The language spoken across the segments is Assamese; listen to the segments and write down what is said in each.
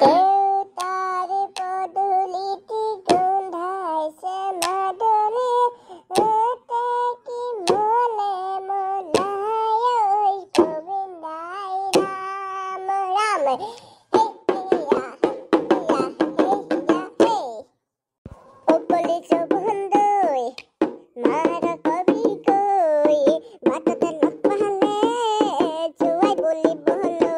দেউতাৰ পদূলিটি গোন্ধাইছে মাদৰে কি মনে মনায় গোবিন্দাই ৰাম ৰাম উপলিছ বন্ধুই মাৰ কবি কৈ বাটতে নপালে জুৱাই বুলি বহলৈ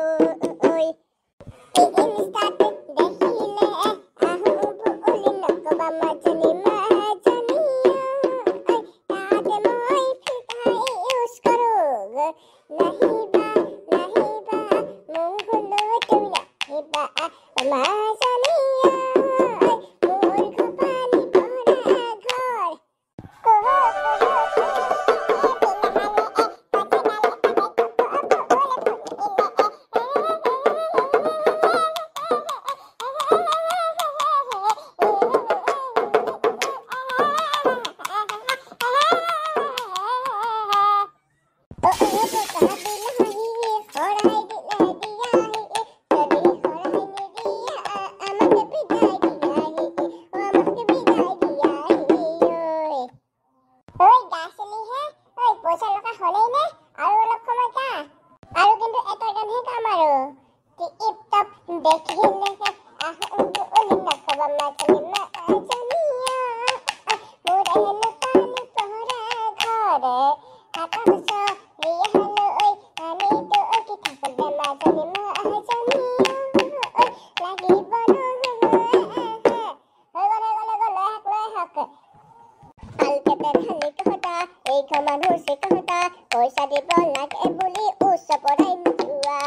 পইচা দিব লাগে বুলি উচ্চ পঢ়াই নোযোৱা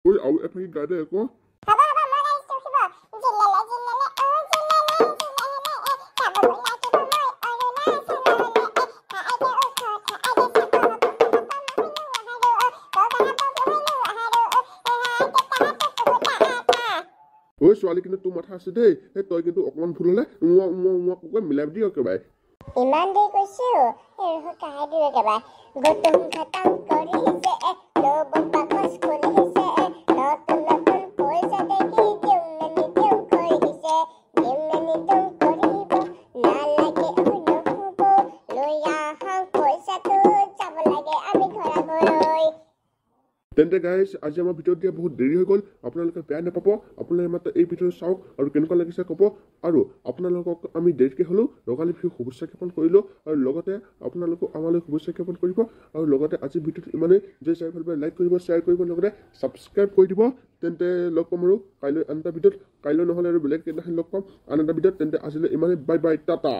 Oi, au é pra enganar আকৌ ঐ ছোৱালী কিন্তু তোৰ মাথা আছে দেই তই কিন্তু অকমান ভুল হলে মিলাই দিয় একেবাৰে ইমান দেৰি কৈছো কাহে দিও একেবাৰে গৌতম খতম কৰিছে লব বাকচ খুলিছে নতুন নতুন পইচা দেখি দিওঁ নিদিওঁ কৰিছে নিদিওঁ কৰিব নালাগে নহ'ব লৈ আহা পইচাটো যাব লাগে আমি ঘৰা গৈ তেন্তে গাইজ আজি আমাৰ ভিডিঅ'ত দিয়া বহুত দেৰি হৈ গ'ল আপোনালোকে বেয়া নাপাব আপোনালোকে মাত্ৰ এই ভিডিঅ'টো চাওক আৰু কেনেকুৱা লাগিছে ক'ব আৰু আপোনালোকক আমি দেৰিকৈ হ'লেও ৰঙালী বিহু শুভেচ্ছা জ্ঞাপন কৰিলোঁ আৰু লগতে আপোনালোকক আমালৈ শুভেচ্ছা জ্ঞাপন কৰিব আৰু লগতে আজি ভিডিঅ'টো ইমানেই যে চাই ভাল পাই লাইক কৰিব শ্বেয়াৰ কৰিব লগতে ছাবস্ক্ৰাইব কৰি দিব তেন্তে লগ পাম আৰু কাইলৈ আন এটা ভিডিঅ'ত কাইলৈ নহ'লে আৰু বেলেগ কেইদিনাখন লগ পাম আন এটা ভিডিঅ'ত তেন্তে আজিলৈ ইমানেই বাই বাই টাটা